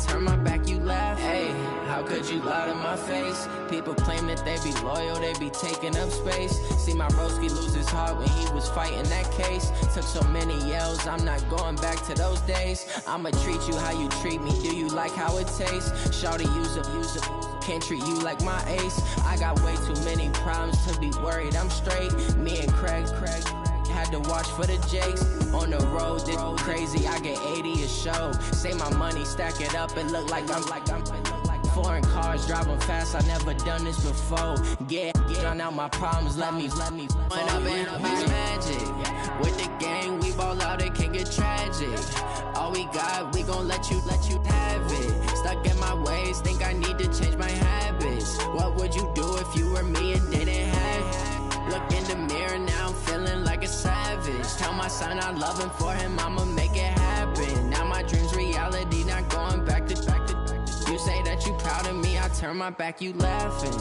turn my back, you laugh. Hey, how could you lie to my face? People claim that they be loyal, they be taking up space. See my broski lose his heart when he was fighting that case. Took so many yells, I'm not going back to those days. I'ma treat you how you treat me, do you like how it tastes? Shawty, use up, can't treat you like my ace. I got way too many problems to be worried, I'm straight. Me and Craig had to watch for the Jakes. On the road, this crazy, I get 80 a show. Say my money, stack it up, it look like I'm foreign cars, driving fast, I never done this before. Get drown out my problems, let me When up and up is magic. With the gang, we ball out, it can get tragic. All we got, we gon' let you have it. Stuck in my ways, think I need to change my habits. What would you do if you were me and didn't have it? Look in the mirror, now I'm feeling like a savage. Tell my son I love him, for him I'ma make it happen. Now my dream's reality, not going back to. You say that you proud of me, I turn my back, you laughing.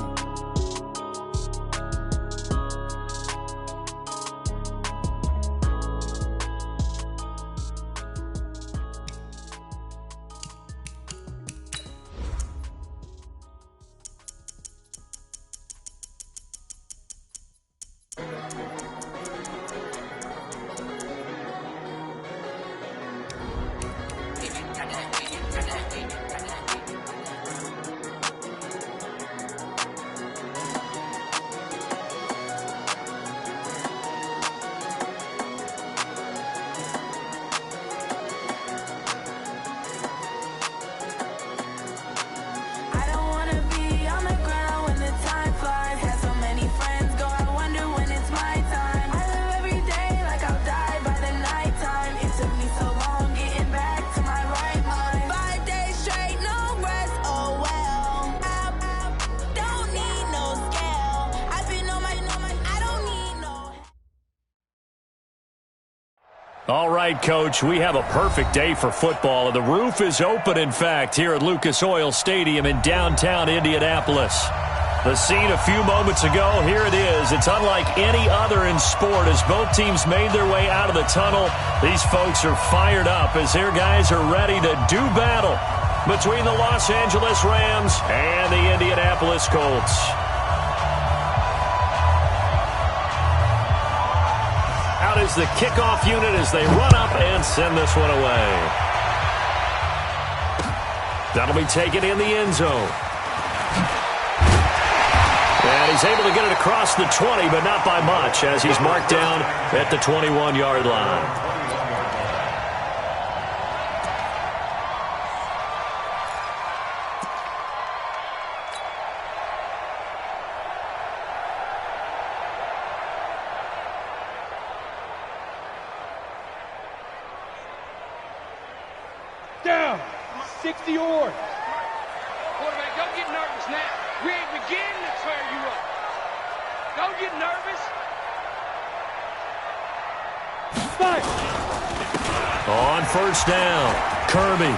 All right, Coach, we have a perfect day for football. The roof is open, in fact, here at Lucas Oil Stadium in downtown Indianapolis. The scene a few moments ago, here it is. It's unlike any other in sport as both teams made their way out of the tunnel. These folks are fired up as their guys are ready to do battle between the Los Angeles Rams and the Indianapolis Colts. Is the kickoff unit as they run up and send this one away. That'll be taken in the end zone. And he's able to get it across the 20, but not by much as he's marked down at the 21-yard line. Down, 60 yards. Quarterback, don't get nervous now. We ain't beginning to tear you up. Don't get nervous. Fight. On first down, Kirby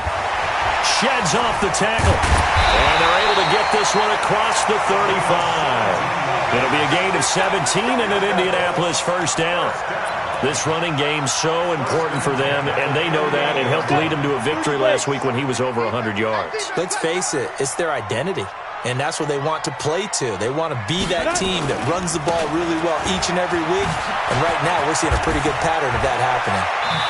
sheds off the tackle. And they're able to get this one across the 35. It'll be a gain of 17 and an Indianapolis first down. This running game's so important for them, and they know that. It helped lead them to a victory last week when he was over 100 yards. Let's face it, it's their identity, and that's what they want to play to. They want to be that team that runs the ball really well each and every week, and right now we're seeing a pretty good pattern of that happening.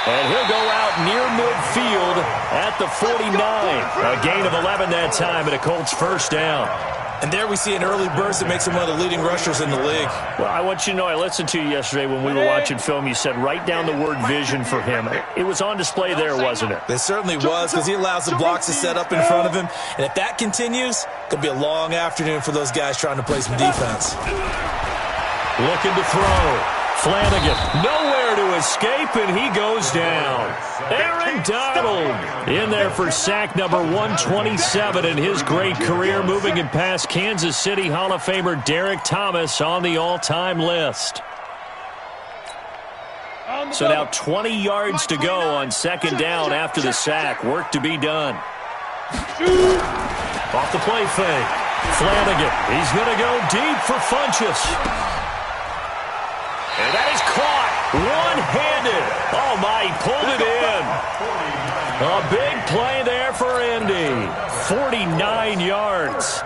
And he'll go out near midfield at the 49. A gain of 11 that time, and a Colts first down. And there we see an early burst that makes him one of the leading rushers in the league. Well, I want you to know, I listened to you yesterday when we were watching film. You said write down the word vision for him. It was on display there, wasn't it? It certainly was, because he allows the blocks to set up in front of him. And if that continues, it could be a long afternoon for those guys trying to play some defense. Looking to throw. Flanagan, nowhere to escape, and he goes down. Aaron Donald in there for sack number 127 in his great career, moving it past Kansas City Hall of Famer Derek Thomas on the all-time list. So now 20 yards to go on second down after the sack. Work to be done. Off the play fake. Flanagan, he's going to go deep for Funchess. And that is caught. One-handed. Oh, my, he pulled it in. A big play there for Indy. 49 yards.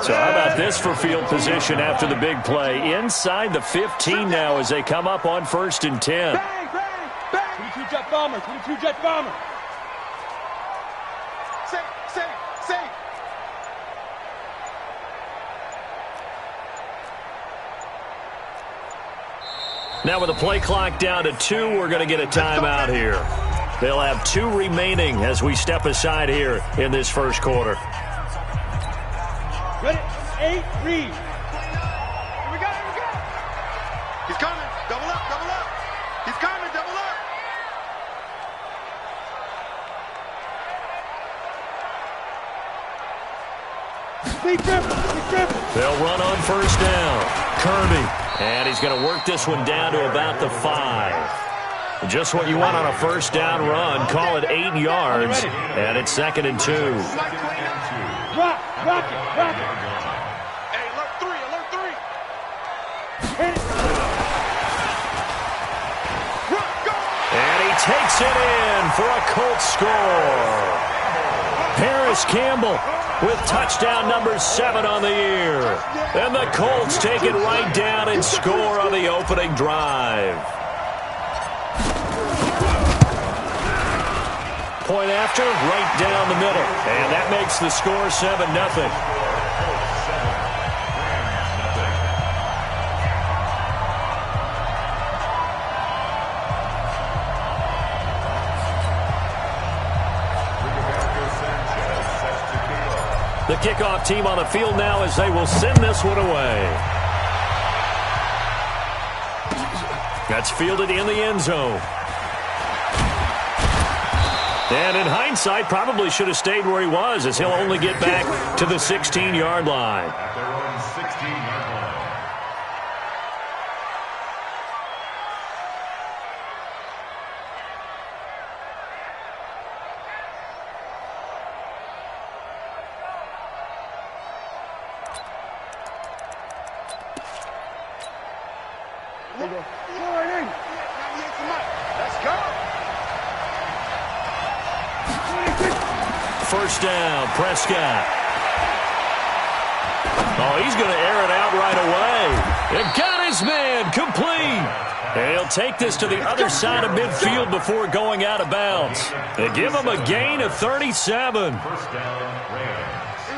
So how about this for field position after the big play? Inside the 15 now as they come up on 1st and 10. Bang, bang, bang. 22 jet bomber, 22 jet bomber. Safe. Now with the play clock down to 2, we're going to get a timeout here. They'll have 2 remaining as we step aside here in this first quarter. Ready? 8, read. Here we go. He's coming. Double up. He's coming. Double up. Deep dribble. They'll run on 1st down. Kirby. And he's going to work this one down to about the 5. Just what you want on a 1st down run. Call it 8 yards. And it's 2nd and 2. Rock it. Hey, alert 3. Hit it. And he takes it in for a Colts score. Paris Campbell with touchdown number 7 on the year. And the Colts take it right down and score on the opening drive. Point after, right down the middle. And that makes the score 7-0. The kickoff team on the field now as they will send this one away. That's fielded in the end zone. And in hindsight, probably should have stayed where he was as he'll only get back to the 16-yard line. At their own 16-yard line. Let's go. 1st down, Prescott. Oh, he's going to air it out right away. And got his man complete. And he'll take this to the other side of midfield before going out of bounds. They give him a gain of 37.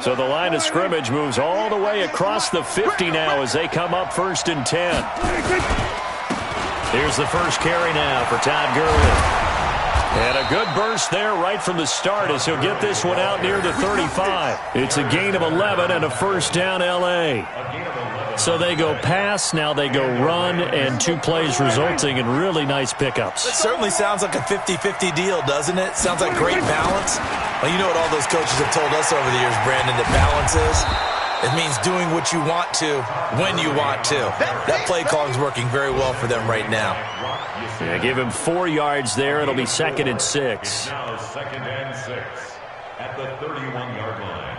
So the line of scrimmage moves all the way across the 50 now as they come up 1st and 10. Here's the first carry now for Todd Gurley. And a good burst there right from the start as he'll get this one out near the 35. It's a gain of 11 and a 1st down L.A. So they go pass, now they go run, and 2 plays resulting in really nice pickups. It certainly sounds like a 50-50 deal, doesn't it? Sounds like great balance. Well, you know what all those coaches have told us over the years, Brandon, that balance is? It means doing what you want to, when you want to. That play calling is working very well for them right now. Yeah, give him 4 yards there. It'll be 2nd and 6. Now 2nd and 6 at the 31-yard line.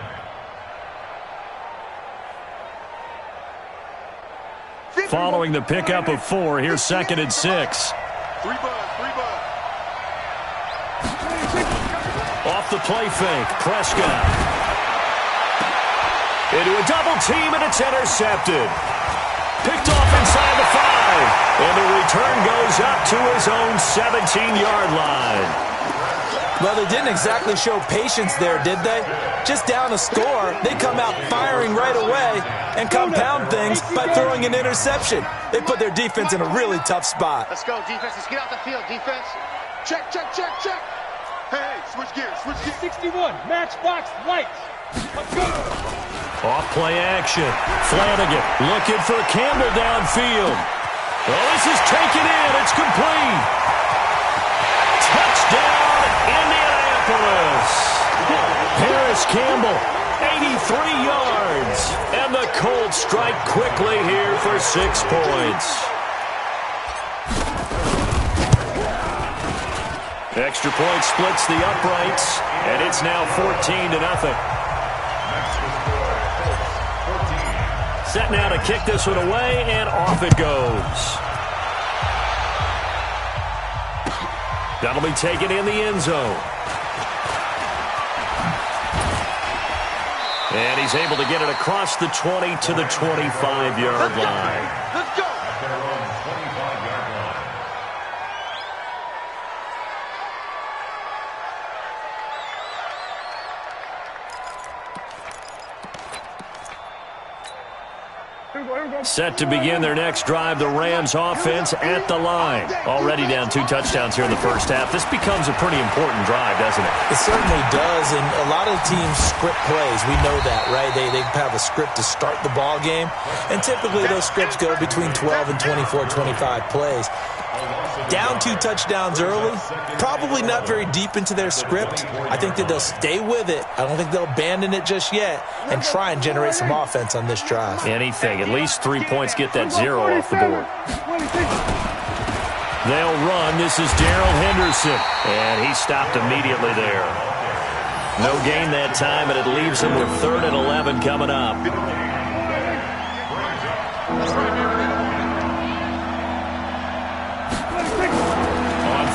Following the pickup of 4, here's 2nd and 6. 3 bud. Off the play fake, Prescott. Into a double team, and it's intercepted. Picked off inside the 5. And the return goes up to his own 17-yard line. Well, they didn't exactly show patience there, did they? Just down a score, they come out firing right away and compound things by throwing an interception. They put their defense in a really tough spot. Let's go, defense. Let's get out the field, defense. Check. Hey, switch gears. 61, matchbox lights. Let's go. Off play action. Flanagan looking for Campbell downfield. Oh, this is taken in. It's complete. Touchdown, Indianapolis. Paris Campbell, 83 yards. And the Colts strike quickly here for 6 points. Extra point splits the uprights, and it's now 14-0. Set now to kick this one away, and off it goes. That'll be taken in the end zone. And he's able to get it across the 20 to the 25-yard line. Let's go. At their own 25-yard line. Set to begin their next drive, the Rams offense at the line. Already down 2 touchdowns here in the first half. This becomes a pretty important drive, doesn't it? It certainly does, and a lot of teams script plays. We know that, right? They have a script to start the ball game, and typically those scripts go between 12 and 24, 25 plays. Down 2 touchdowns early, probably not very deep into their script. I think that they'll stay with it. I don't think they'll abandon it just yet and try and generate some offense on this drive. Anything. At least 3 points get that 0 off the board. They'll run. This is Darrell Henderson, and he stopped immediately there. No gain that time, and it leaves him with 3rd and 11 coming up.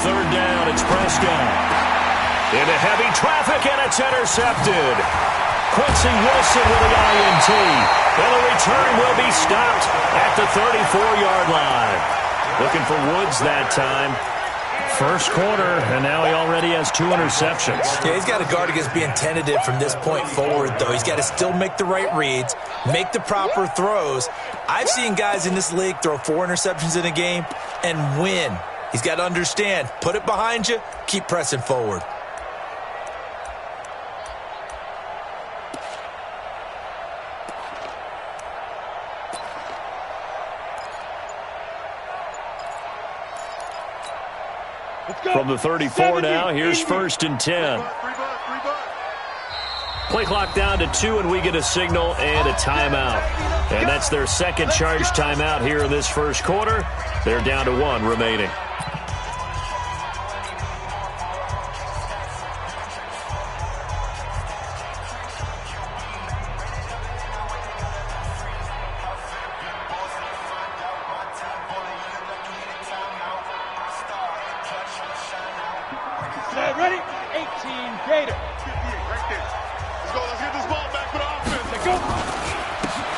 Third down, it's Prescott. Into heavy traffic, and it's intercepted. Quincy Wilson with the INT. And the return will be stopped at the 34-yard line. Looking for Woods that time. First quarter, and now he already has 2 interceptions. Yeah, he's got to guard against being tentative from this point forward, though. He's got to still make the right reads, make the proper throws. I've seen guys in this league throw 4 interceptions in a game and win. He's got to understand, put it behind you, keep pressing forward. From the 34 now, here's 1st and 10. Play clock down to 2, and we get a signal and a timeout. And that's their second charge timeout here in this first quarter. They're down to 1 remaining. Ready? 18 Gator. Let's get this ball back for the offense. Let's go.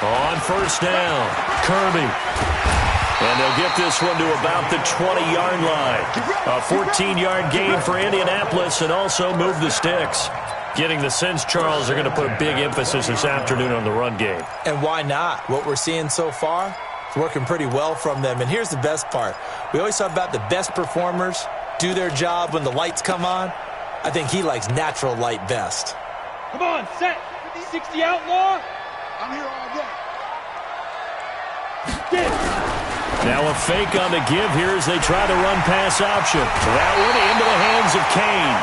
On first down, Kirby. And they'll get this one to about the 20-yard line. A 14-yard gain for Indianapolis, and also move the sticks. Getting the sense, Charles, are going to put a big emphasis this afternoon on the run game. And why not? What we're seeing so far is working pretty well from them. And here's the best part. We always talk about the best performers do their job when the lights come on. I think he likes natural light best. Come on, set. 60 outlaw. I'm here all day. Get. Now a fake on the give here as they try the run-pass option. That one into the hands of Kane.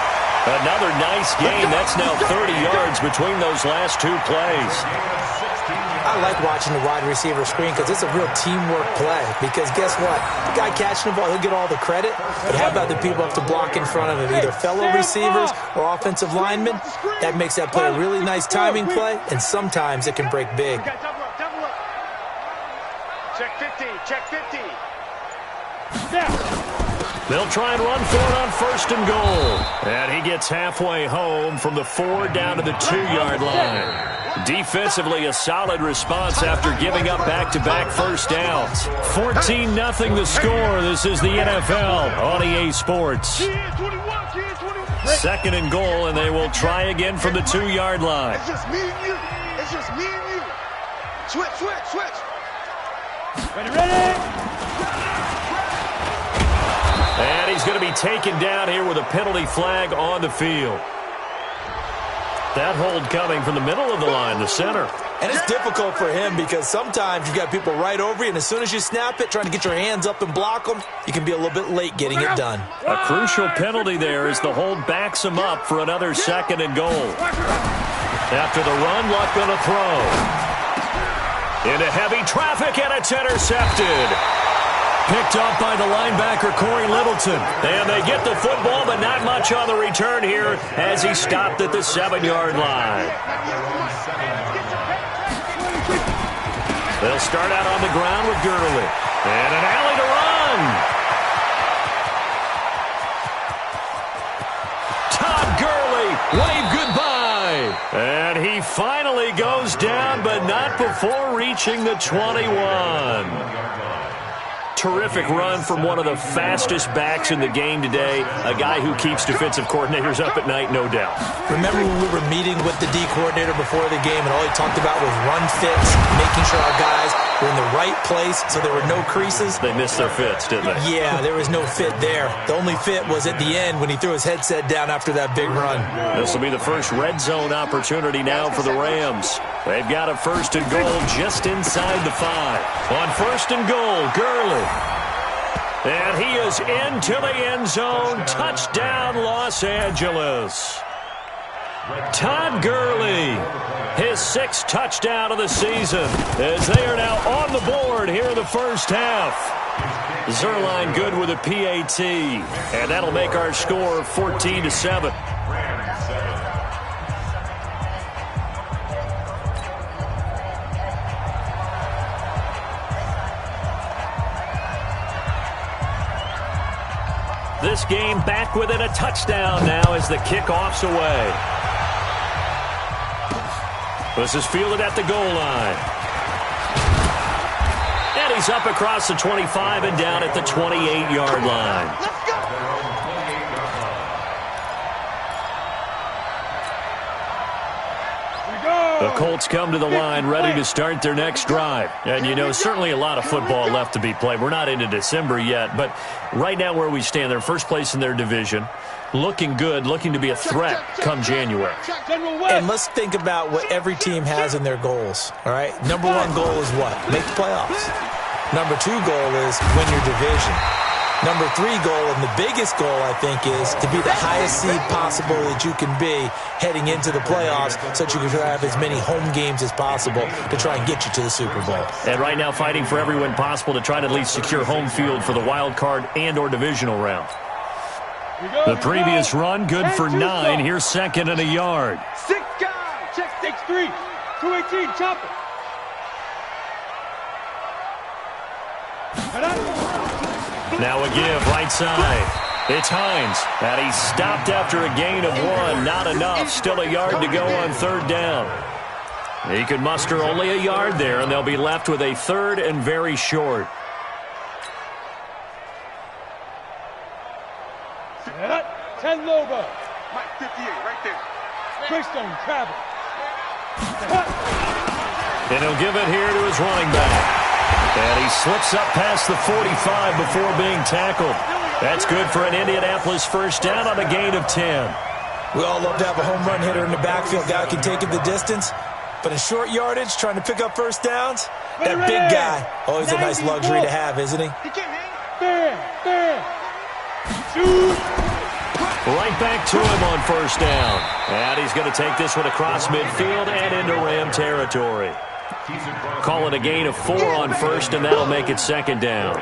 Another nice gain. That's now 30 yards between those last 2 plays. I like watching the wide receiver screen because it's a real teamwork play. Because guess what? The guy catching the ball, he'll get all the credit. But how about the people have to block in front of him, either fellow receivers or offensive linemen? That makes that play a really nice timing play, and sometimes it can break big. Check 50, check 50. They'll try and run for it on 1st and goal. And he gets halfway home from the 4 down to the 2-yard line. Defensively, a solid response after giving up back-to-back first downs. 14-0 the score. This is the NFL on EA Sports. 2nd and goal, and they will try again from the 2-yard line. It's just me and you. It's just me and you. Switch, switch, switch. Ready. And he's going to be taken down here with a penalty flag on the field. That hold coming from the middle of the line, the center. And it's difficult for him because sometimes you've got people right over you, and as soon as you snap it, trying to get your hands up and block them, you can be a little bit late getting it done. A crucial penalty there as the hold backs him up for another 2nd and goal. After the run, Luck going to throw. Into heavy traffic, and it's intercepted. Picked up by the linebacker, Corey Littleton. And they get the football, but not much on the return here as he stopped at the 7-yard line. They'll start out on the ground with Gurley. And an alley to run. Wave goodbye. And he finally goes down, but not before reaching the 21. Terrific run from one of the fastest backs in the game today, a guy who keeps defensive coordinators up at night, no doubt. Remember when we were meeting with the D coordinator before the game and all he talked about was run fits, making sure our guys were in the right place so there were no creases? They missed their fits, didn't they? Yeah, there was no fit there. The only fit was at the end when he threw his headset down after that big run. This will be the first red zone opportunity now for the Rams. They've got a 1st and goal just inside the 5. On 1st and goal, Gurley. And he is into the end zone. Touchdown, Los Angeles. Todd Gurley, his 6th touchdown of the season, as they are now on the board here in the first half. Zerline good with a PAT, and that'll make our score 14-7. This game back within a touchdown now as the kickoff's away. This is fielded at the goal line. And he's up across the 25 and down at the 28-yard line. Let's go. The Colts come to the line ready to start their next drive. And, you know, certainly a lot of football left to be played. We're not into December yet, but right now where we stand, they're first place in their division, looking good, looking to be a threat come January. And let's think about what every team has in their goals, all right? Number 1 goal is what? Make the playoffs. Number 2 goal is win your division. Number 3 goal, and the biggest goal, I think, is to be the highest seed possible that you can be heading into the playoffs so that you can have as many home games as possible to try and get you to the Super Bowl. And right now fighting for every win possible to try to at least secure home field for the wild card and or divisional round. The previous run, good for 9. Here's 2nd and a yard. 6 guys. Check 6-3. 218. Chopper. Now a give, right side. It's Hines, and he's stopped after a gain of 1. Not enough. Still a yard to go on 3rd down. He could muster only a yard there, and they'll be left with a 3rd and very short. Set. 10 Lobo. Mike 58, right there. Greystone travel. And he'll give it here to his running back. And he slips up past the 45 before being tackled. That's good for an Indianapolis 1st down on a gain of 10. We all love to have a home run hitter in the backfield, guy who can take it the distance. But in short yardage, trying to pick up 1st downs, that big guy, always a nice luxury to have, isn't he? He can't hang. Bam. Shoot. Right back to him on 1st down. And he's going to take this one across midfield and into Ram territory. Call it a gain of 4 on 1st, and that'll make it 2nd down.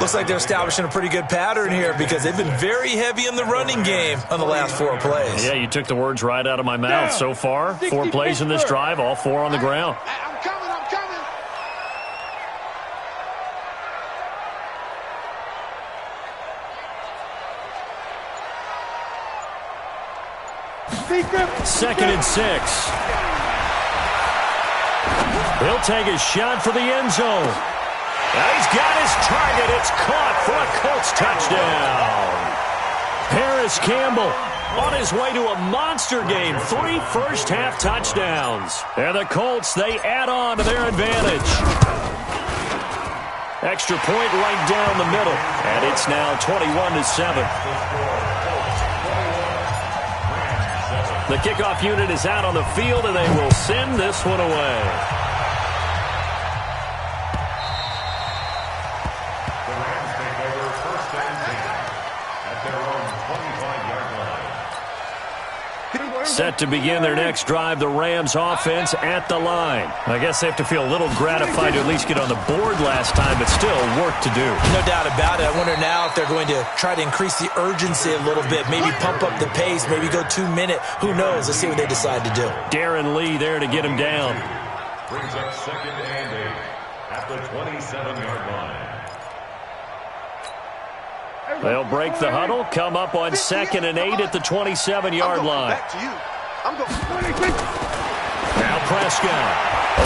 Looks like they're establishing a pretty good pattern here because they've been very heavy in the running game on the last 4 plays. Yeah, you took the words right out of my mouth. So far, 4 plays in this drive, all 4 on the ground. I'm coming. Second and 6. He'll take his shot for the end zone. Now he's got his target. It's caught for a Colts touchdown. Harris Campbell on his way to a monster game. 3 first-half touchdowns. And the Colts, they add on to their advantage. Extra point right down the middle. And it's now 21-7. The kickoff unit is out on the field, and they will send this one away. Set to begin their next drive, the Rams offense at the line. I guess they have to feel a little gratified to at least get on the board last time, but still work to do. No doubt about it. I wonder now if they're going to try to increase the urgency a little bit, maybe pump up the pace, maybe go 2-minute. Who knows? Let's see what they decide to do. Darren Lee there to get him down. Brings up 2nd and 8 at the 27-yard line. They'll break the huddle, come up on 2nd and 8 at the 27-yard line. Back to you. I'm going. Now Prescott.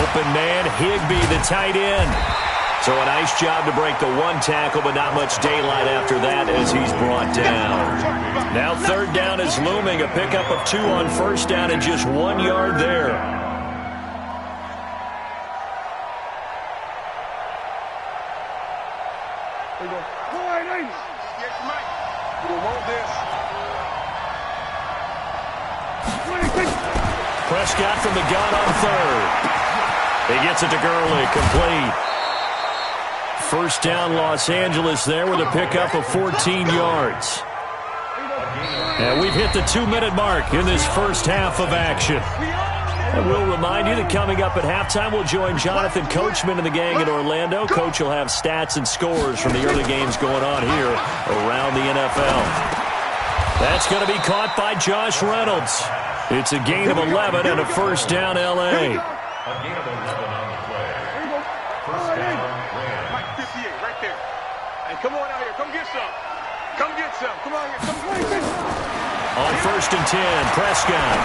Open man, Higbee, the tight end. So a nice job to break the one tackle, but not much daylight after that as he's brought down. Now 3rd down is looming. A pickup of 2 on 1st down and just 1 yard there. Prescott from the gun on 3rd. He gets it to Gurley, complete. 1st down Los Angeles there with a pickup of 14 yards. And we've hit the 2-minute mark in this first half of action. And we'll remind you that coming up at halftime, we'll join Jonathan Coachman and the gang in Orlando. Coach will have stats and scores from the early games going on here around the NFL. That's going to be caught by Josh Reynolds. It's a gain of 11 and a 1st down L.A. A gain of 11 on the play. 1st down, Rams. Mike 58 right there. Hey, come on out here. Come get some. Come get some. Come on here. Come play. On 1st and 10, Prescott.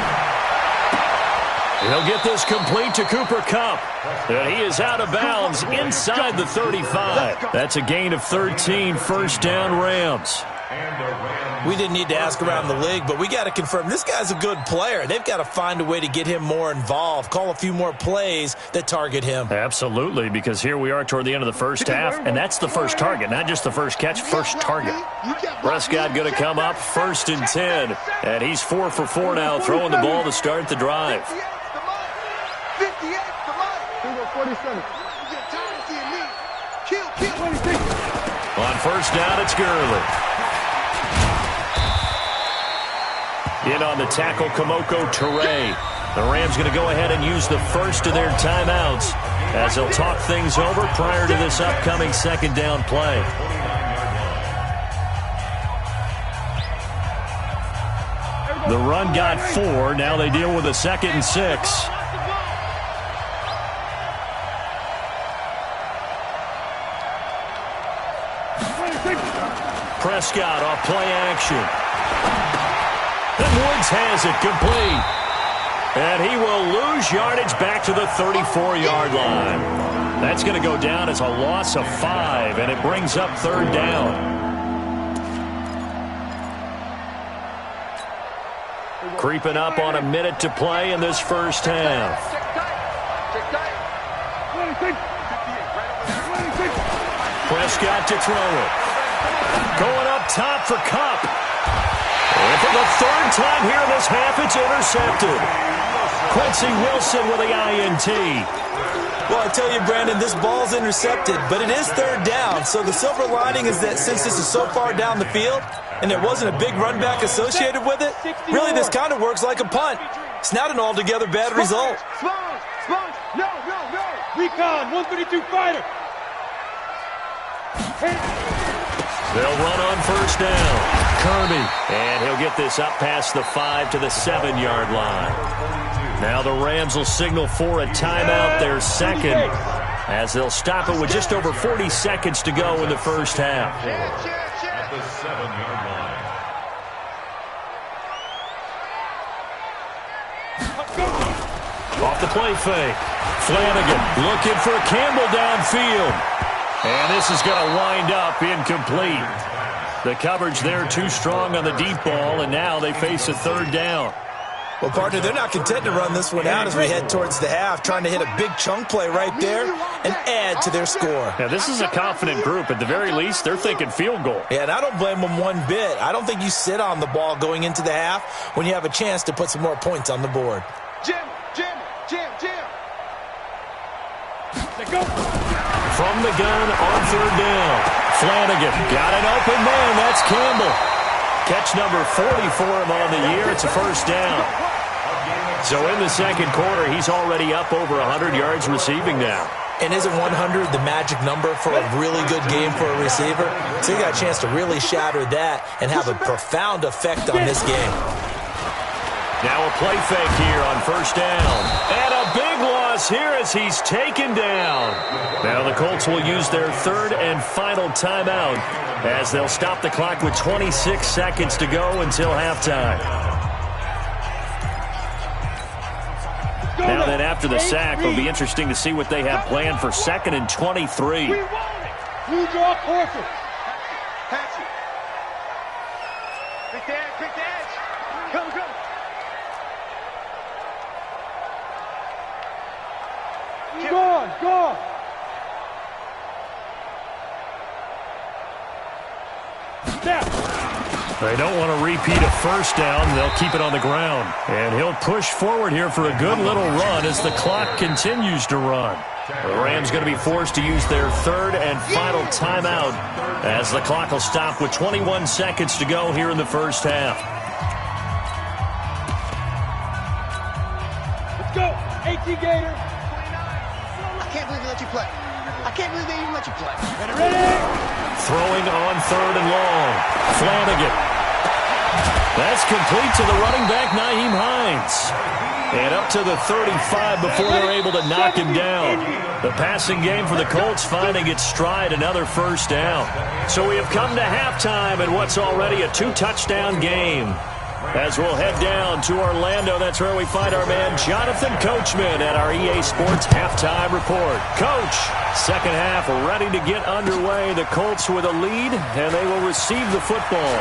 He'll get this complete to Cooper Kupp. And he is out of bounds inside the 35. That's a gain of 13, 1st down Rams. We didn't need to ask around the league, but we got to confirm this guy's a good player. They've got to find a way to get him more involved, call a few more plays that target him. Absolutely, because here we are toward the end of the first half, and that's the first target, not just the first catch, first target. Prescott going to come up 1st and 10, and he's 4 for 4 now, throwing the ball to start the drive. 58, come on. 47. Kill. On 1st down, it's Gurley. In on the tackle, Kamoko Toure. The Rams going to go ahead and use the first of their timeouts as they'll talk things over prior to this upcoming 2nd down play. The run got 4. Now they deal with a 2nd and 6. Prescott off play action. And Woods has it complete. And he will lose yardage back to the 34-yard line. That's going to go down as a loss of 5, and it brings up 3rd down. Creeping up on a minute to play in this first half. Prescott to throw it. Going up top for Kupp. And for the 3rd time here in this half, it's intercepted. Quincy Wilson with the INT. Well, I tell you, Brandon, this ball's intercepted, but it is 3rd down. So the silver lining is that since this is so far down the field and there wasn't a big run back associated with it, really this kind of works like a punt. It's not an altogether bad result. Sponge. No. Recon, 132 fighter. They'll run on 1st down. Kirby. And he'll get this up past the 5 to the 7-yard line. Now the Rams will signal for a timeout, their 2nd, as they'll stop it with just over 40 seconds to go in the first half. At the 7-yard line. Off the play fake. Flanagan looking for Campbell downfield. And this is going to wind up incomplete. The coverage there too strong on the deep ball, and now they face a 3rd down. Well, partner, they're not content to run this one out as we head towards the half, trying to hit a big chunk play right there and add to their score. Now, this is a confident group. At the very least, they're thinking field goal. Yeah, and I don't blame them one bit. I don't think you sit on the ball going into the half when you have a chance to put some more points on the board. Jim. Let's go. From the gun on 3rd down. Flanagan got an open man. That's Campbell. Catch number 40 for him on the year. It's a 1st down. So in the 2nd quarter, he's already up over 100 yards receiving now. And isn't 100 the magic number for a really good game for a receiver? So you got a chance to really shatter that and have a profound effect on this game. Now a play fake here on 1st down. And a big loss across here as he's taken down. Now the Colts will use their third and final timeout as they'll stop the clock with 26 seconds to go until halftime. Now then, after the sack, it'll be interesting to see what they have planned for 2nd and 23. We want it. You draw closer. Pass it. Pick the edge, pick the edge. Come. Gone. Snap. They don't want to repeat a first down. They'll keep it on the ground. And he'll push forward here for a good little run as the clock continues to run. The Rams going to be forced to use their third and final timeout as the clock will stop with 21 seconds to go here in the first half. Let's go. 18 Gator. I can't believe they let you play. I can't believe they even let you play. Ready? Throwing on 3rd and long. Flanagan. That's complete to the running back, Nyheim Hines. And up to the 35 before they're able to knock him down. The passing game for the Colts finding its stride, another first down. So we have come to halftime in what's already a 2-touchdown game. As we'll head down to Orlando, that's where we find our man Jonathan Coachman at our EA Sports Halftime Report. Coach, second half ready to get underway. The Colts with a lead, and they will receive the football.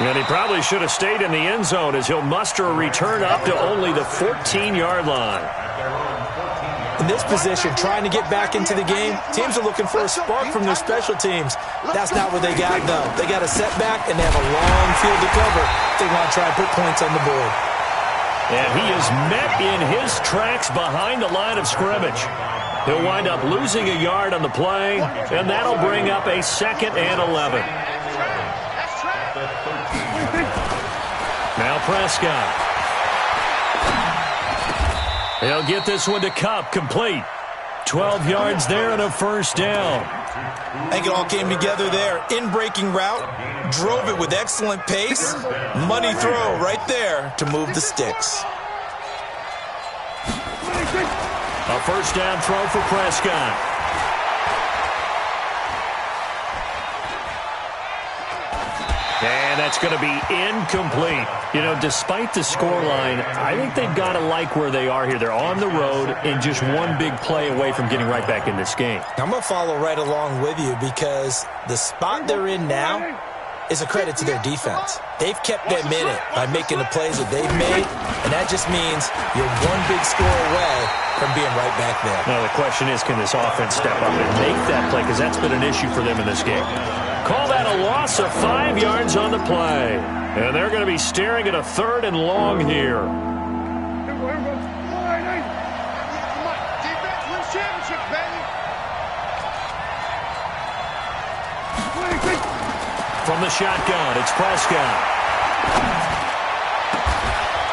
And he probably should have stayed in the end zone as he'll muster a return up to only the 14-yard line. In this position, trying to get back into the game, teams are looking for a spark from their special teams. That's not what they got, though. They got a setback, and they have a long field to cover. They want to try and put points on the board. And he is met in his tracks behind the line of scrimmage. He'll wind up losing a yard on the play, and that'll bring up a 2nd and 11. Now Prescott. He'll get this one to Kupp, complete. 12 yards there and a first down. I think it all came together there. In-breaking route, drove it with excellent pace. Money throw right there to move the sticks. A first down throw for Prescott. And that's going to be incomplete. You know, despite the scoreline, I think they've got to like where they are here. They're on the road and just one big play away from getting right back in this game. I'm going to follow right along with you because the spot they're in now is a credit to their defense. They've kept them in it by making the plays that they've made, and that just means you're one big score away from being right back there. Now, the question is, can this offense step up and make that play? Because that's been an issue for them in this game. Call that a loss of 5 yards on the play. And they're going to be staring at a 3rd and long here. Defense wins championships, baby. From the shotgun, it's Prescott.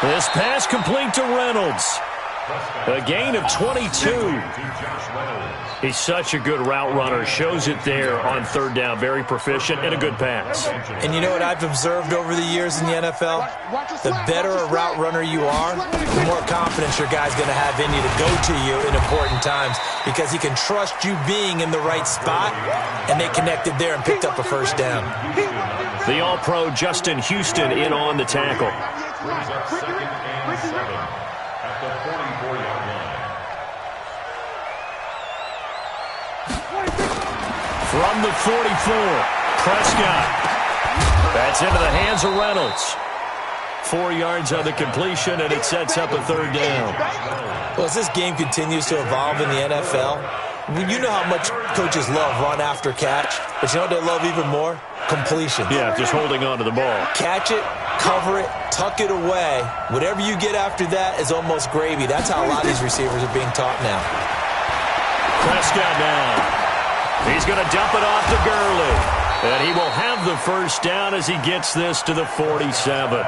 This pass complete to Reynolds. A gain of 22. He's such a good route runner. Shows it there on 3rd down. Very proficient and a good pass. And you know what I've observed over the years in the NFL? The better a route runner you are, the more confidence your guy's going to have in you to go to you in important times because he can trust you being in the right spot, and they connected there and picked up a first down. The All-Pro Justin Houston in on the tackle. Brings up 2nd and 7 at the 44-yard line. From the 44, Prescott. That's into the hands of Reynolds. 4 yards on the completion, and it sets up a 3rd down. Well, as this game continues to evolve in the NFL, you know how much coaches love run after catch, but you know what they love even more? Completion. Yeah, just holding on to the ball. Catch it, cover it, tuck it away. Whatever you get after that is almost gravy. That's how a lot of these receivers are being taught now. Prescott now. He's going to dump it off to Gurley. And he will have the first down as he gets this to the 47.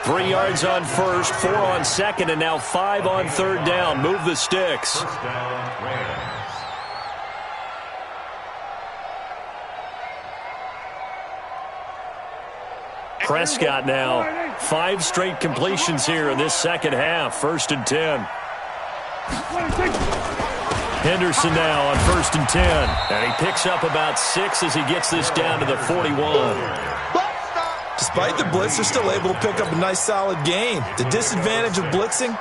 3 yards on 1st, 4 on 2nd, and now 5 on 3rd down. Move the sticks. First down, Rams. Prescott now, 5 straight completions here in this second half. 1st and 10. Henderson now on 1st and 10. And he picks up about 6 as he gets this down to the 41. Despite the blitz, they're still able to pick up a nice, solid gain. The disadvantage of blitzing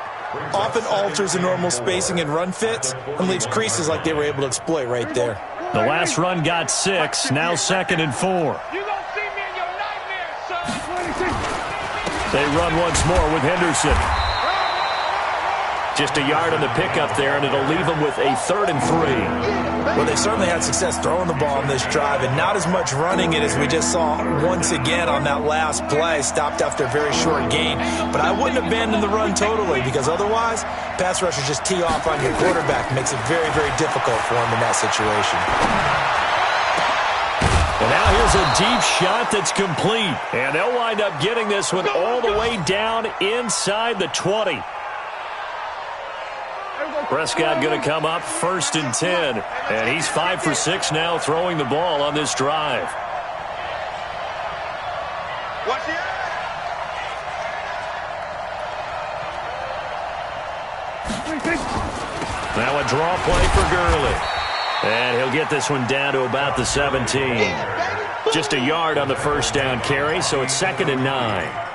often alters the normal spacing and run fits and leaves creases like they were able to exploit right there. The last run got 6, now 2nd and 4. You gonna see me in your nightmares, son. They run once more with Henderson. Just a yard on the pickup there, and it'll leave them with a 3rd and 3. Well, they certainly had success throwing the ball on this drive, and not as much running it as we just saw once again on that last play. Stopped after a very short gain. But I wouldn't abandon the run totally, because otherwise, pass rushers just tee off on your quarterback. It makes it very, very difficult for him in that situation. And now here's a deep shot that's complete. And they'll wind up getting this one all the way down inside the 20. Prescott going to come up 1st and 10. And he's 5 for 6 now throwing the ball on this drive. Watch the Now a draw play for Gurley. And he'll get this one down to about the 17. Just a yard on the 1st down carry, so it's 2nd and 9.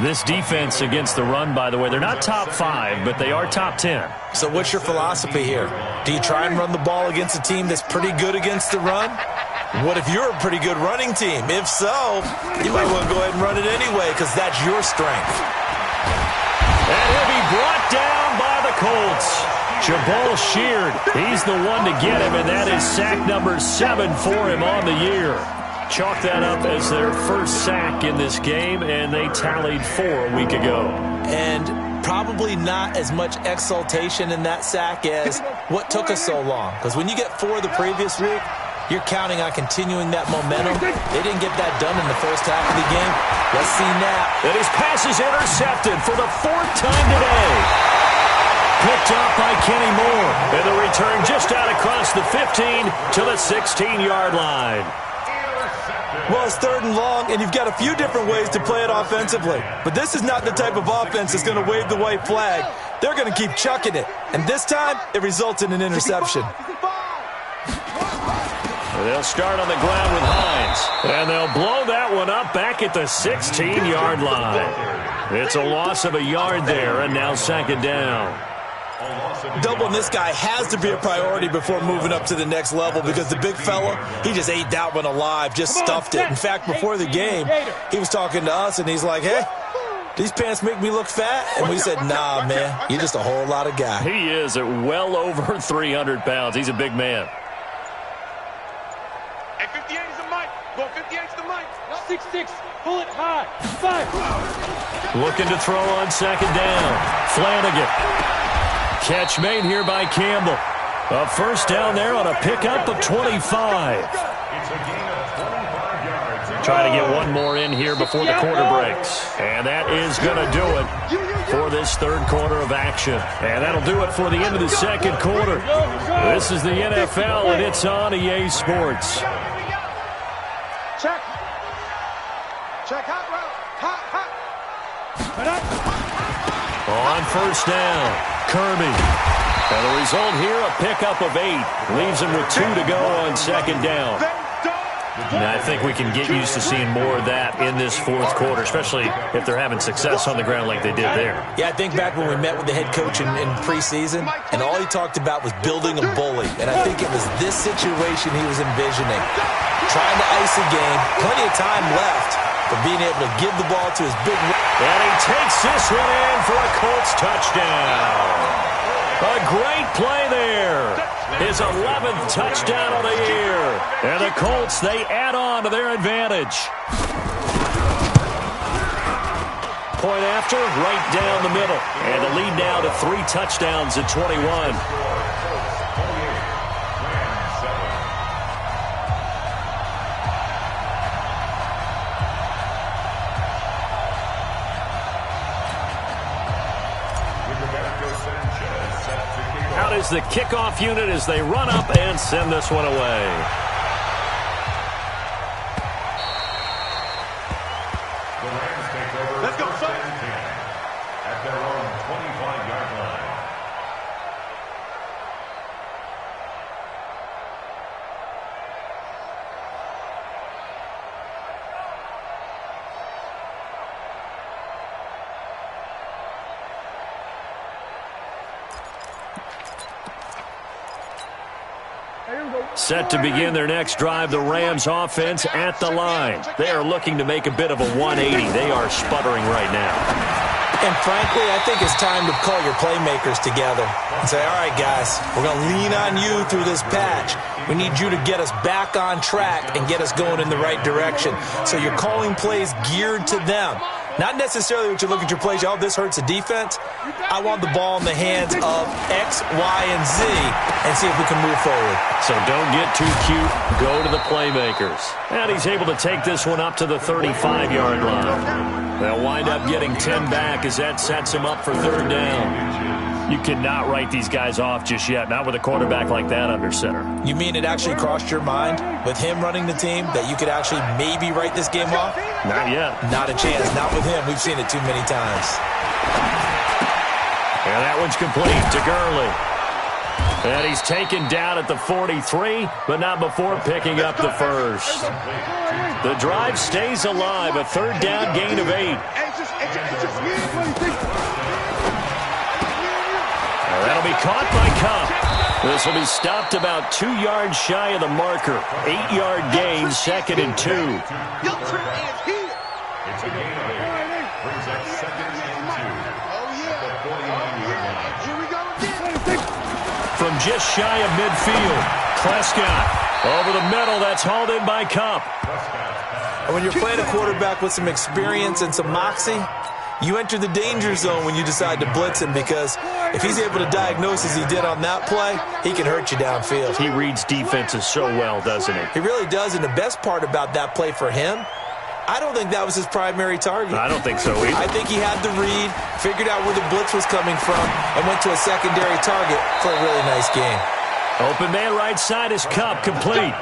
This defense against the run, by the way, they're not top 5, but they are top 10. So what's your philosophy here? Do you try and run the ball against a team that's pretty good against the run? What if you're a pretty good running team? If so, you might want to go ahead and run it anyway, because that's your strength. And he'll be brought down by the Colts. Jabal Sheard, he's the one to get him, and that is sack number 7 for him on the year. Chalk that up as their first sack in this game, and they tallied 4 a week ago. And probably not as much exultation in that sack as what took us so long. Because when you get 4 the previous week, you're counting on continuing that momentum. They didn't get that done in the first half of the game. Let's see now. And his pass is intercepted for the 4th time today. Picked up by Kenny Moore. And the return just out across the 15 to the 16-yard line. Well, it's 3rd and long, and you've got a few different ways to play it offensively. But this is not the type of offense that's going to wave the white flag. They're going to keep chucking it. And this time, it results in an interception. They'll start on the ground with Hines. And they'll blow that one up back at the 16-yard line. It's a loss of a yard there, and now 2nd down. Doubling this guy has to be a priority before moving up to the next level, because the big fella, he just ate that one alive, just stuffed it. In fact, before the game, he was talking to us, and he's like, hey, these pants make me look fat? And we said, nah, man, you're just a whole lot of guy. He is at well over 300 pounds. He's a big man. Hey, 58 is the mic. Go 58 is the mic. 6'6", pull it high. 5. Looking to throw on 2nd down. Flanagan. Catch made here by Campbell. A 1st down there on a pickup of 25. Trying to get one more in here before the quarter breaks. And that is going to do it for this 3rd quarter of action. And that'll do it for the end of the 2nd quarter. This is the NFL, and it's on EA Sports. Check. Check hot route. Hot. On 1st down, Kirby. And the result here, a pickup of 8. Leaves him with 2 to go on 2nd down. Now, I think we can get used to seeing more of that in this 4th quarter, especially if they're having success on the ground like they did there. Yeah, I think back when we met with the head coach in preseason, and all he talked about was building a bully. And I think it was this situation he was envisioning. Trying to ice a game, plenty of time left, but being able to give the ball to his big... And he takes this one in for a Colts touchdown. A great play there. His 11th touchdown of the year. And the Colts, they add on to their advantage. Point after, right down the middle. And the lead now to 3 touchdowns at 21. Out is the kickoff unit as they run up and send this one away. Let's go, son. At their own 25-yard line. Set to begin their next drive, the Rams offense at the line. They are looking to make a bit of a 180. They are sputtering right now. And frankly, I think it's time to call your playmakers together and say, all right, guys, we're going to lean on you through this patch. We need you to get us back on track and get us going in the right direction. So you're calling plays geared to them. Not necessarily what you look at your plays, oh, this hurts the defense. I want the ball in the hands of X, Y, and Z and see if we can move forward. So don't get too cute. Go to the playmakers. And he's able to take this one up to the 35-yard line. They'll wind up getting 10 back as that sets him up for third down. You cannot write these guys off just yet, not with a quarterback like that under center. You mean it actually crossed your mind with him running the team that you could actually maybe write this game off? Not yet. Not a chance. Not with him. We've seen it too many times. And that one's complete to Gurley. And he's taken down at the 43, but not before picking up the first. The drive stays alive, a third down gain of 8. That'll be caught by Kupp. This will be stopped about 2 yards shy of the marker. 8-yard gain, 2nd and 2. It's a gain of 8. Brings up 2nd and 2. The 49-yard line. From just shy of midfield, Prescott over the middle. That's hauled in by Kupp. And when you're playing a quarterback with some experience and some moxie, you enter the danger zone when you decide to blitz him, because if he's able to diagnose as he did on that play, he can hurt you downfield. He reads defenses so well, doesn't he? He really does, and the best part about that play for him, I don't think that was his primary target. I don't think so either. I think he had the read, figured out where the blitz was coming from, and went to a secondary target for a really nice gain. Open man right side is Kupp, complete.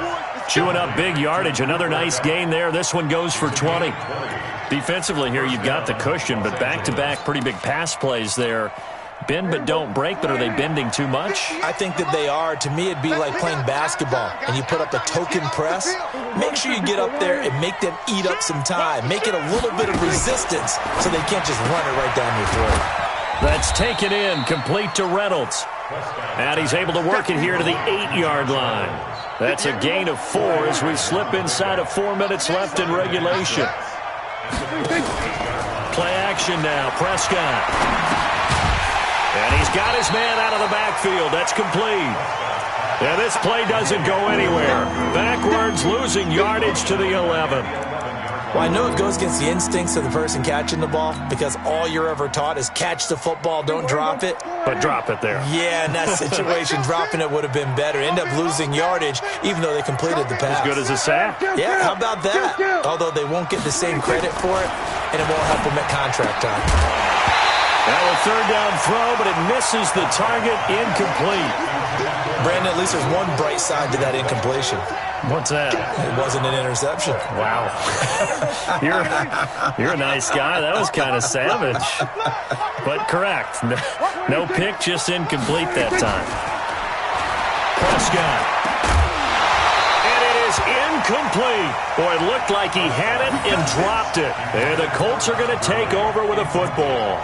Chewing up big yardage, another nice gain there. This one goes for 20. Defensively here, you've got the cushion, but back-to-back pretty big pass plays there. Bend but don't break, but are they bending too much? I think that they are. To me, it'd be like playing basketball, and you put up a token press. Make sure you get up there and make them eat up some time. Make it a little bit of resistance so they can't just run it right down your throat. That's taken in, complete to Reynolds. And he's able to work it here to the 8-yard line. That's a gain of 4 as we slip inside of 4 minutes left in regulation. Play action now, Prescott. And he's got his man out of the backfield. That's complete. And this play doesn't go anywhere. Backwards, losing yardage to the 11. Well, I know it goes against the instincts of the person catching the ball, because all you're ever taught is catch the football, don't drop it. But drop it there. Yeah, in that situation, dropping it would have been better. End up losing yardage, even though they completed the pass. As good as a sack. Yeah, how about that? Although they won't get the same credit for it, and it won't help them at contract time. Now a third down throw, but it misses the target, incomplete. Brandon, at least there's one bright side to that incompletion. What's that? It wasn't an interception. Wow. You're a nice guy. That was kind of savage. But correct. No pick, just incomplete that time. Prescott. And it is incomplete. Boy, it looked like he had it and dropped it. And the Colts are going to take over with a football.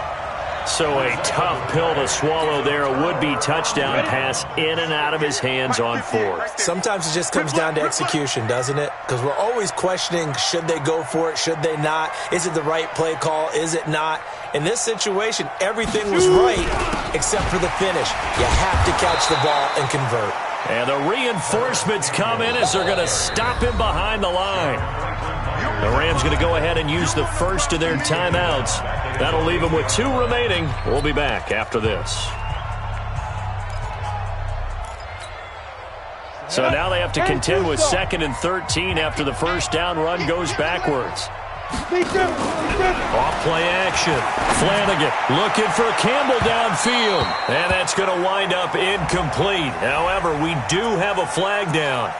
So a tough pill to swallow there. A would-be touchdown pass in and out of his hands on 4th. Sometimes it just comes down to execution, doesn't it? Because we're always questioning, should they go for it, should they not? Is it the right play call, is it not? In this situation, everything was right except for the finish. You have to catch the ball and convert. And the reinforcements come in as they're going to stop him behind the line. The Rams going to go ahead and use the first of their timeouts. That'll leave them with 2 remaining. We'll be back after this. So now they have to contend with 2nd and 13 after the first down run goes backwards. Off play action. Flanagan looking for Campbell downfield. And that's going to wind up incomplete. However, we do have a flag down.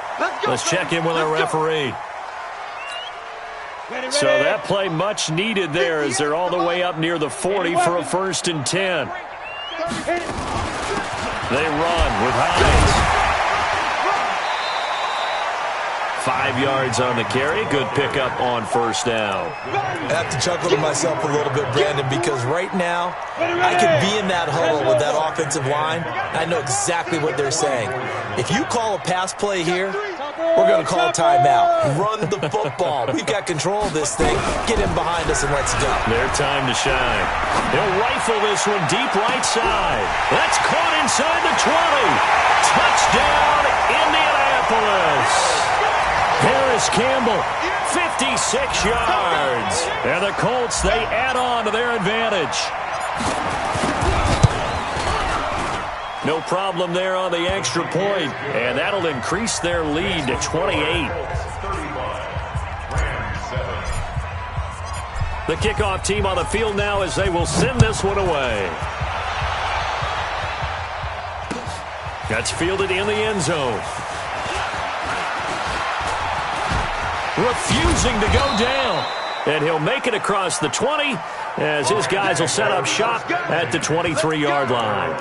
Let's check in with our referee. So that play much needed there as they're all the way up near the 40 for a 1st and 10. They run with Hines. 5 yards on the carry. Good pickup on 1st down. I have to chuckle to myself a little bit, Brandon, because right now, I could be in that huddle with that offensive line. I know exactly what they're saying. If you call a pass play here, we're going to call timeout. Run the football. We've got control of this thing. Get in behind us and let's go. Their time to shine. He'll rifle this one deep right side. That's caught inside the 20. Touchdown, Indianapolis. Harris Campbell, 56 yards. And the Colts, they add on to their advantage. No problem there on the extra point, and that'll increase their lead to 28. The kickoff team on the field now as they will send this one away. That's fielded in the end zone. Refusing to go down. And he'll make it across the 20 as his guys will set up shop at the 23-yard line.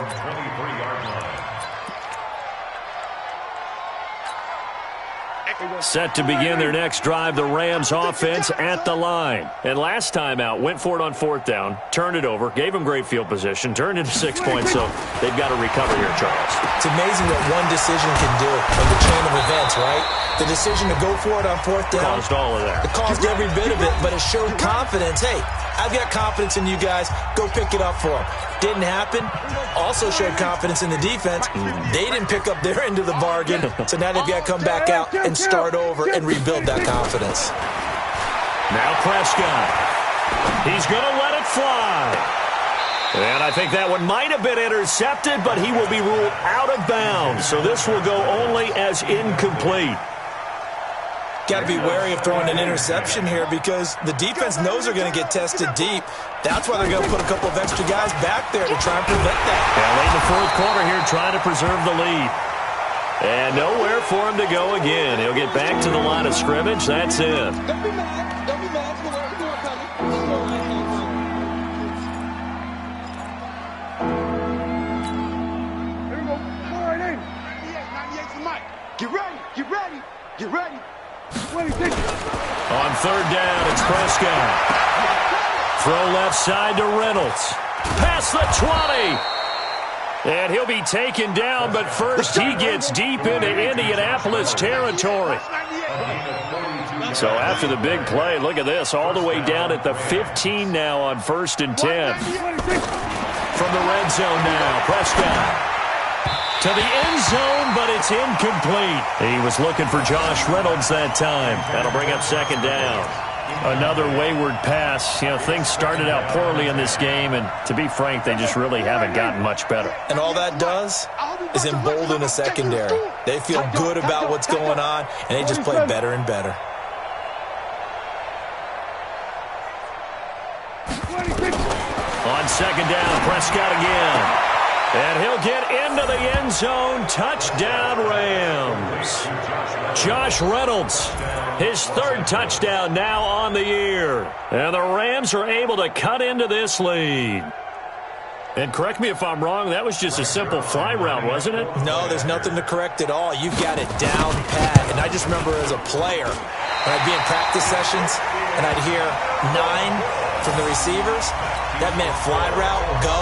Set to begin their next drive, the Rams offense at the line. And last time out, went for it on fourth down, turned it over, gave them great field position, turned into 6 points, so they've got to recover here, Charles. It's amazing what one decision can do in the chain of events, right? The decision to go for it on fourth down. Caused all of that. It caused every bit of it, but it showed confidence. Hey, I've got confidence in you guys. Go pick it up for them. Didn't happen. Also showed confidence in the defense. They didn't pick up their end of the bargain, so now they've got to come back out and start over and rebuild that confidence. Now Prescott. He's going to let it fly. And I think that one might have been intercepted, but he will be ruled out of bounds. So this will go only as incomplete. Got to be wary of throwing an interception here because the defense knows they're going to get tested deep. That's why they're going to put a couple of extra guys back there to try and prevent that. And late in the fourth quarter here, trying to preserve the lead. And nowhere for him to go again. He'll get back to the line of scrimmage. That's it. Don't be mad. Don't be mad. We're coming. Here we go. All right, aim. 98 for Mike. Get ready. Get ready. Get ready. On third down, it's Prescott. Throw left side to Reynolds. Past the 20. And he'll be taken down, but first he gets deep into Indianapolis territory. So after the big play, look at this, all the way down at the 15 now on 1st and 10. From the red zone now, Prescott. To the end zone, but it's incomplete. He was looking for Josh Reynolds that time. That'll bring up second down. Another wayward pass. You know, things started out poorly in this game, and to be frank, they just really haven't gotten much better. And all that does is embolden a secondary. They feel good about what's going on, and they just play better and better. On second down, Prescott again. And he'll get into the end zone. Touchdown, Rams. Josh Reynolds, his third touchdown now on the year. And the Rams are able to cut into this lead. And correct me if I'm wrong, that was just a simple fly route, wasn't it? No, there's nothing to correct at all. You've got it down pat. And I just remember as a player, when I'd be in practice sessions, and I'd hear 9 from the receivers, that meant fly route, go,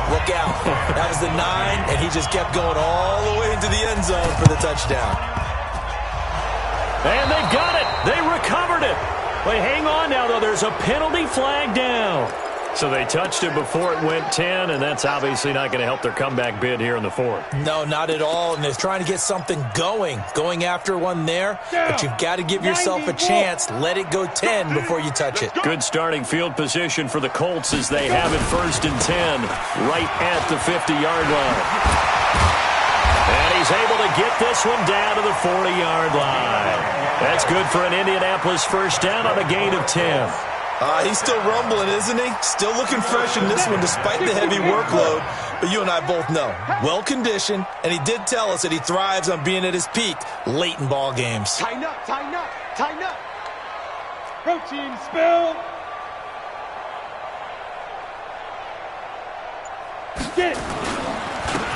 look out. That was the 9, and he just kept going all the way into the end zone for the touchdown. And they've got it. They recovered it. Wait, hang on now, though. There's a penalty flag down. So they touched it before it went 10, and that's obviously not going to help their comeback bid here in the fourth. No, not at all, and they're trying to get something going after one there, but you've got to give yourself a chance. Let it go 10 before you touch it. Good starting field position for the Colts as they have it 1st and 10 right at the 50-yard line. And he's able to get this one down to the 40-yard line. That's good for an Indianapolis first down on a gain of 10. He's still rumbling, isn't he? Still looking fresh in this one despite the heavy workload. But you and I both know, well-conditioned, and he did tell us that he thrives on being at his peak late in ball games. Tighten up, tighten up, tighten up. Protein spill. Get it.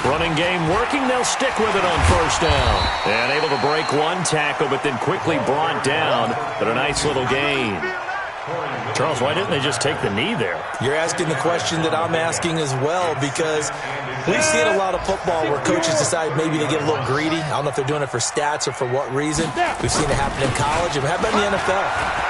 Running game working. They'll stick with it on first down. And able to break one tackle, but then quickly brought down. But a nice little gain. Charles, why didn't they just take the knee there? You're asking the question that I'm asking as well, because we've seen a lot of football where coaches decide maybe to get a little greedy. I don't know if they're doing it for stats or for what reason. We've seen it happen in college. And how about in the NFL?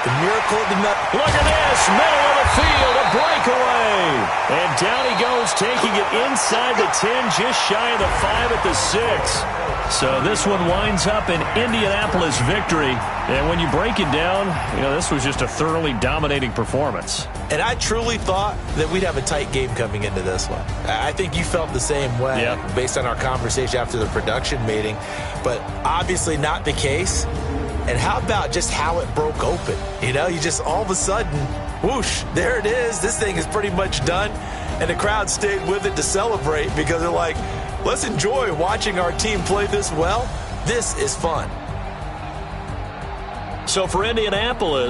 The miracle did not. Look at this, middle of the field, a breakaway. And down he goes, taking it inside the 10, just shy of the 5 at the 6. So this one winds up an Indianapolis victory. And when you break it down, this was just a thoroughly dominating performance. And I truly thought that we'd have a tight game coming into this one. I think you felt the same way based on our conversation after the production meeting. But obviously not the case. And how about just how it broke open? You just all of a sudden, whoosh, there it is. This thing is pretty much done. And the crowd stayed with it to celebrate because they're like, let's enjoy watching our team play this well. This is fun. So for Indianapolis,